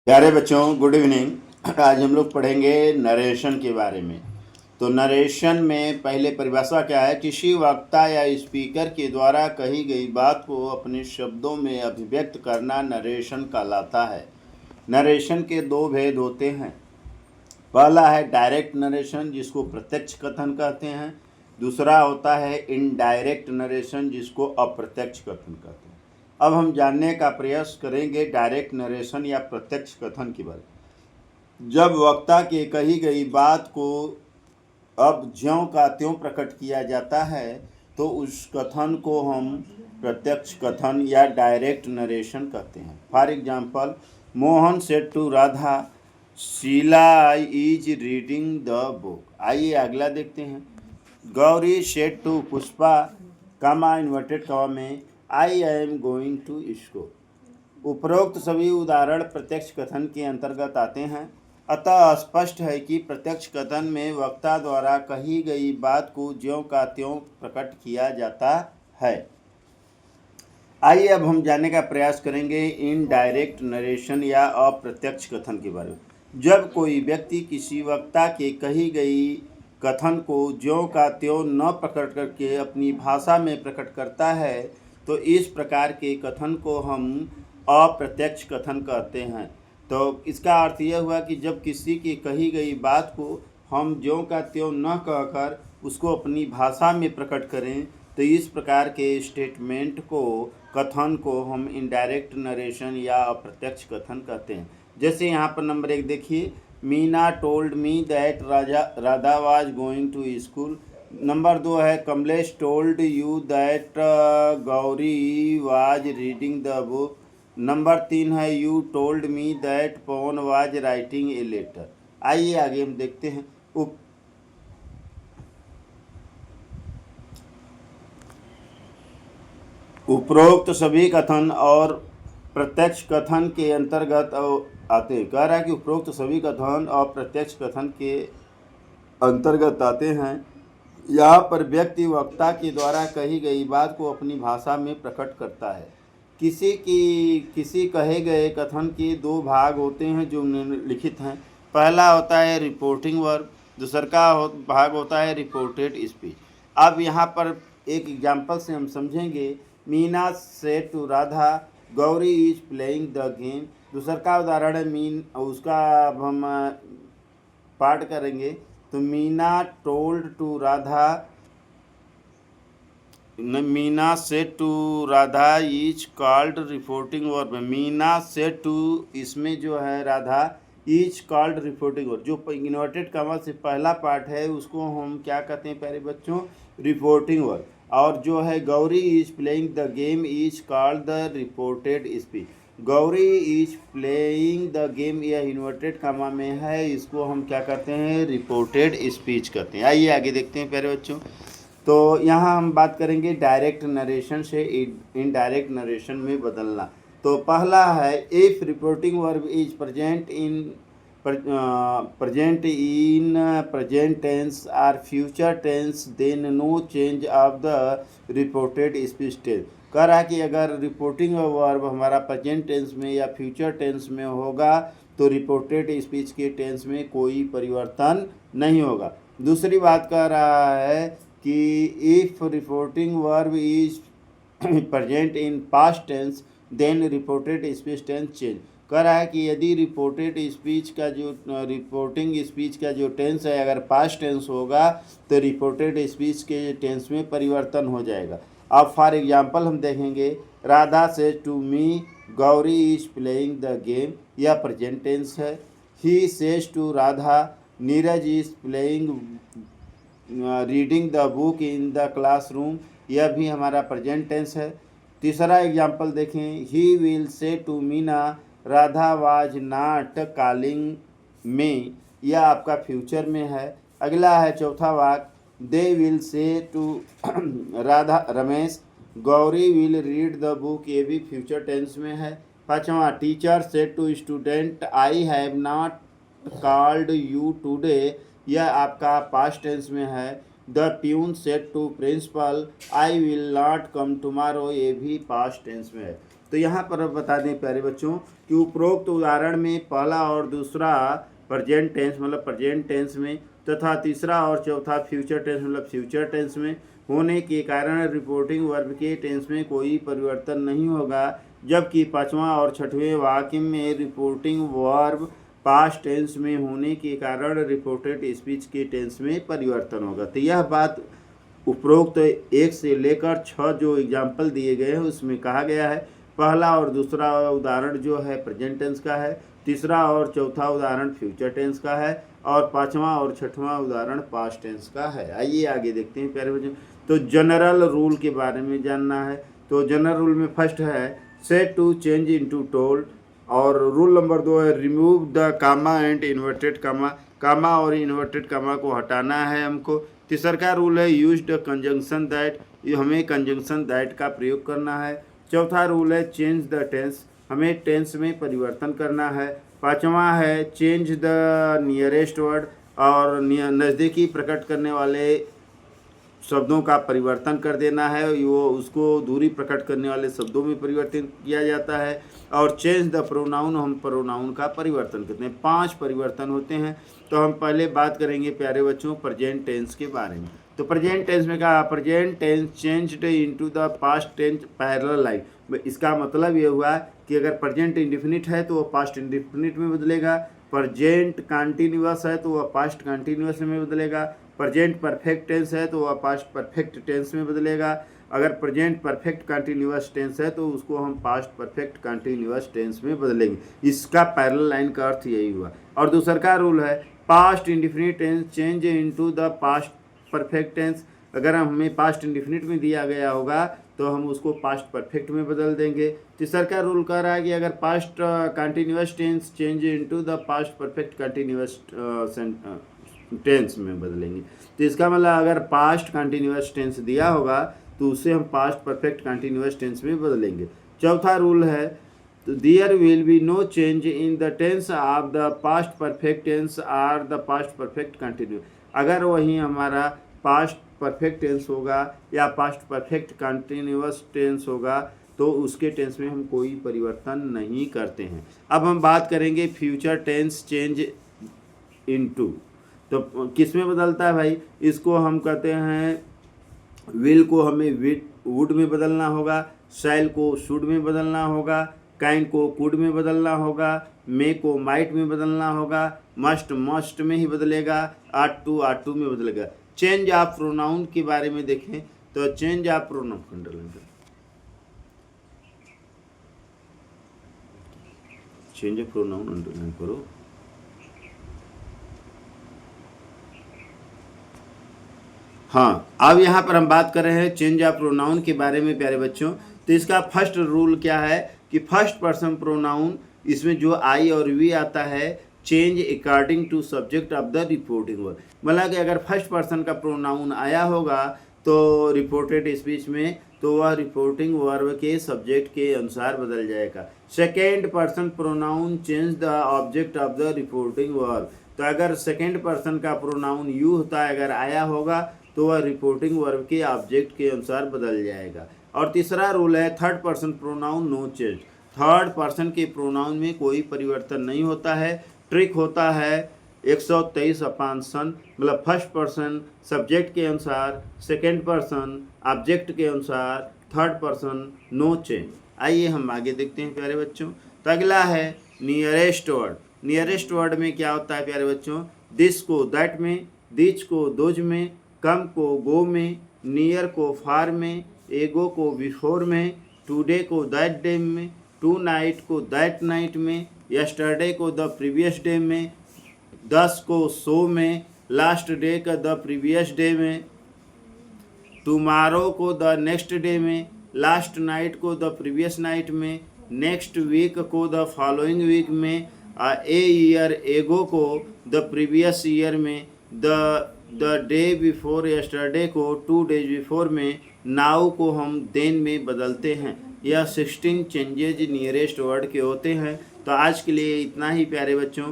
प्यारे बच्चों, good evening. आज हम लोग पढ़ेंगे नरेशन के बारे में। तो नरेशन में पहले परिभाषा क्या है? किसी वक्ता या स्पीकर के द्वारा कही गई बात को अपने शब्दों में अभिव्यक्त करना नरेशन कहलाता है। नरेशन के दो भेद होते हैं। पहला है डायरेक्ट नरेशन, जिसको प्रत्यक्ष कथन कहते हैं। दूसरा होता है इनडायरेक्ट नरेशन, जिसको अप्रत्यक्ष कथन कहते हैं। अब हम जानने का प्रयास करेंगे डायरेक्ट नरेशन या प्रत्यक्ष कथन के बारे में। जब वक्ता की कही गई बात को अब ज्यों का त्यों प्रकट किया जाता है तो उस कथन को हम प्रत्यक्ष कथन या डायरेक्ट नरेशन कहते हैं। For example, Mohan said to Radha, Sheela is reading the book. आइए अगला देखते हैं। Gauri said to Pushpa, comma inverted comma में, I am going to school. उपरोक्त सभी उदाहरण प्रत्यक्ष कथन के अंतर्गत आते हैं। अतः स्पष्ट है कि प्रत्यक्ष कथन में वक्ता द्वारा कही गई बात को ज्यों का त्यों प्रकट किया जाता है। आइए अब हम जानने का प्रयास करेंगे इनडायरेक्ट नरेशन या अप्रत्यक्ष कथन के बारे में। जब कोई व्यक्ति किसी वक्ता के कही गई कथन को ज्यों का त्यों न प्रकट करके अपनी भाषा में प्रकट करता है तो इस प्रकार के कथन को हम अप्रत्यक्ष कथन कहते हैं। तो इसका अर्थ यह हुआ कि जब किसी की कही गई बात को हम ज्यों का त्यों न कहकर उसको अपनी भाषा में प्रकट करें तो इस प्रकार के स्टेटमेंट को, कथन को हम इनडायरेक्ट नरेशन या अप्रत्यक्ष कथन कहते हैं। जैसे यहाँ पर नंबर 1 देखिए, Meena told me that Radha was going to school. Number 2 है, Kamlesh told you that Gauri was reading the book. Number 3 है, you told me that Pawan was writing a letter. आइए आगे हम देखते हैं। उपरोक्त सभी कथन और प्रत्यक्ष कथन के अंतर्गत आते हैं। कह रहा है कि उपरोक्त सभी कथन और प्रत्यक्ष कथन के अंतर्गत आते हैं। यहाँ पर व्यक्ति वक्ता के द्वारा कही गई बात को अपनी भाषा में प्रकट करता है। किसी कहे गए कथन के दो भाग होते हैं जो निम्नलिखित हैं। पहला होता है रिपोर्टिंग वर्ब, दूसरा भाग होता है रिपोर्टेड स्पीच। अब यहाँ पर एक एग्जाम्पल से हम समझेंगे। Meena said to Radha, Gauri is playing the game. दूसरा उदाहरण है उसका अब हम पाठ करेंगे। तो Meena told to Radha, Meena said to Radha is called reporting verb. Meena said to, इसमें जो है Radha is called reporting verb. जो इन्वर्टेड कॉमा से पहला पार्ट है उसको हम क्या कहते हैं प्यारे बच्चों? Reporting verb. और जो है Gauri is playing the game is called the reported speech. Gauri is playing the game, यह इन्वर्टेड कॉमा में है, इसको हम क्या कहते हैं? रिपोर्टेड स्पीच कहते हैं। आइए आगे देखते हैं प्यारे बच्चों। तो यहाँ हम बात करेंगे डायरेक्ट नरेशन से इनडायरेक्ट नरेशन में बदलना। तो पहला है, if reporting verb is present in present tense और future tense then no change of the reported speech tense. कह रहा है कि अगर रिपोर्टिंग वर्ब हमारा प्रेजेंट टेंस में या फ्यूचर टेंस में होगा तो रिपोर्टेड स्पीच के टेंस में कोई परिवर्तन नहीं होगा। दूसरी बात कह रहा है कि if reporting verb is present in past tense then reported speech tense change. कह रहा है कि यदि रिपोर्टिंग स्पीच का जो टेंस है अगर पास्ट टेंस होगा तो रिपोर्टेड स्पीच के टेंस में परिवर्तन हो जाएगा। अब फॉर एग्जांपल हम देखेंगे, Radha says to me Gauri is playing the game, यह प्रेजेंट टेंस है। He says to Radha Neeraj is playing reading the book in the classroom, यह भी हमारा प्रेजेंट टेंस है। तीसरा एग्जाम्पल देखें, he will say to Meena Radha was not calling में, यह आपका फ्यूचर में है। अगला है चौथा वाक्य, they will say to Ramesh Gauri will read the book, ये भी फ्यूचर टेंस में है। पाँचवा, teacher said to student I have not called you today, यह आपका पास्ट टेंस में है। The peon said to principal I will not come tomorrow, ये भी पास्ट टेंस में है। तो यहाँ पर बता दें प्यारे बच्चों कि उपरोक्त उदाहरण में पहला और दूसरा प्रेजेंट टेंस मतलब प्रेजेंट टेंस में तथा तीसरा और चौथा फ्यूचर टेंस मतलब फ्यूचर टेंस में होने के कारण रिपोर्टिंग वर्ब के टेंस में कोई परिवर्तन नहीं होगा, जबकि पाँचवां और छठवें वाक्य में रिपोर्टिंग वर्ब पास्ट टेंस में होने के कारण रिपोर्टेड स्पीच के टेंस में परिवर्तन होगा। तो यह बात उपरोक्त 1 से लेकर 6 जो एग्जाम्पल दिए गए हैं उसमें कहा गया है। पहला और दूसरा उदाहरण जो है प्रेजेंट टेंस का है, तीसरा और चौथा उदाहरण फ्यूचर टेंस का है और पाँचवां और छठवां उदाहरण पास्ट टेंस का है। आइए आगे देखते हैं प्यारे बच्चों। तो जनरल रूल के बारे में जानना है। तो जनरल रूल में फर्स्ट है said to change into told, और रूल नंबर 2 है remove the comma and inverted comma, comma और इन्वर्टेड कामा को हटाना है हमको। तीसरा का रूल है यूज द कंजंक्शन दैट, हमें कंजंक्शन दैट का प्रयोग करना है। चौथा रूल है चेंज द टेंस, हमें टेंस में परिवर्तन करना है। पाँचवा है चेंज द नियरेस्ट वर्ड, और नज़दीकी प्रकट करने वाले शब्दों का परिवर्तन कर देना है, वो उसको दूरी प्रकट करने वाले शब्दों में परिवर्तन किया जाता है। और चेंज द प्रोनाउन, हम प्रोनाउन का परिवर्तन करते हैं। 5 परिवर्तन होते हैं। तो हम पहले बात करेंगे प्यारे बच्चों प्रेजेंट टेंस के बारे में। तो प्रेजेंट टेंस में कहा present tense changed into the past tense parallel line. इसका मतलब ये हुआ कि अगर प्रेजेंट इंडेफिनिट है तो वो पास्ट इंडेफिनिट में बदलेगा, प्रेजेंट कंटिन्यूअस है तो वह पास्ट कंटिन्यूअस में बदलेगा, प्रेजेंट परफेक्ट टेंस है तो वह पास्ट परफेक्ट टेंस में बदलेगा, अगर प्रेजेंट परफेक्ट कंटिन्यूअस टेंस है तो उसको हम पास्ट परफेक्ट कंटिन्यूअस टेंस में बदलेंगे। इसका पैरेलल लाइन का अर्थ यही हुआ। और दूसरा का रूल है past indefinite tense change into the past perfect tense, अगर हमें पास्ट इंडेफिनिट में दिया गया होगा तो हम उसको पास्ट परफेक्ट में बदल देंगे। तीसरा का रूल कह रहा है कि अगर past continuous tense change into the past perfect continuous tense में बदलेंगे। तो इसका मतलब अगर पास्ट कंटिन्यूअस टेंस दिया होगा तो उसे हम पास्ट परफेक्ट कंटिन्यूअस टेंस में बदलेंगे। चौथा रूल है there will be no change in the tense of the past perfect tense or the past perfect continuous, अगर वही हमारा पास्ट परफेक्ट टेंस होगा या पास्ट परफेक्ट कंटिन्यूअस टेंस होगा तो उसके टेंस में हम कोई परिवर्तन नहीं करते हैं। अब हम बात करेंगे फ्यूचर टेंस चेंज इनटू, तो किस में बदलता है भाई? इसको हम कहते हैं विल को हमें वुड में बदलना होगा, शैल को शुड में बदलना होगा, काइंड को कुड में बदलना होगा, मे को माइट में बदलना होगा, मस्ट में ही बदलेगा, आट टू में बदलेगा। चेंज ऑफ प्रोनाउन के बारे में देखें तो change of pronoun change of pronoun underline करो। हाँ, अब यहाँ पर हम बात कर रहे हैं चेंज ऑफ प्रोनाउन के बारे में प्यारे बच्चों। तो इसका फर्स्ट रूल क्या है कि फर्स्ट पर्सन प्रोनाउन, इसमें जो आई और वी आता है change according to subject of the reporting verb, मतलब कि अगर फर्स्ट पर्सन का प्रोनाउन आया होगा तो रिपोर्टेड स्पीच में तो वह रिपोर्टिंग वर्ब के सब्जेक्ट के अनुसार बदल जाएगा। Second person pronoun change the object of the reporting verb, तो अगर सेकेंड पर्सन का प्रोनाउन यू होता है अगर आया होगा तो वह रिपोर्टिंग वर्ब के ऑब्जेक्ट के अनुसार बदल जाएगा। और तीसरा रूल है third person pronoun no change, third person के प्रोनाउन में कोई परिवर्तन नहीं होता है। ट्रिक होता है 123/सन, मतलब फर्स्ट पर्सन सब्जेक्ट के अनुसार, सेकेंड पर्सन ऑब्जेक्ट के अनुसार, थर्ड पर्सन नो चेंज। आइए हम आगे देखते हैं प्यारे बच्चों। तो अगला है नियरेस्ट वर्ड। नियरेस्ट वर्ड में क्या होता है प्यारे बच्चों? दिस को दैट में, दिच को दोज में, कम को गो में, नियर को फार में, एगो को बिफोर में, टुडे को दैट डे में, टू नाइट को दैट नाइट में, यस्टरडे को द प्रीवियस डे में, 10 को सो में, लास्ट डे का द प्रीवियस डे में, टुमारो को द नेक्स्ट डे में, लास्ट नाइट को द प्रीवियस नाइट में, नेक्स्ट वीक को द फॉलोइंग वीक में, ए ईयर एगो को द प्रीवियस ईयर में, द डे बिफोर यस्टरडे को 2 डेज बिफोर में, नाउ को हम देन में बदलते हैं। यह 16 चेंजेज नियरेस्ट वर्ड के होते हैं। तो आज के लिए इतना ही प्यारे बच्चों।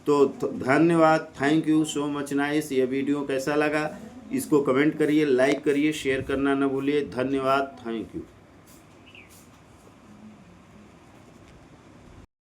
तो धन्यवाद, thank you so much nice. यह वीडियो कैसा लगा इसको कमेंट करिए, लाइक करिए, शेयर करना न भूलिए। धन्यवाद, थैंक यू।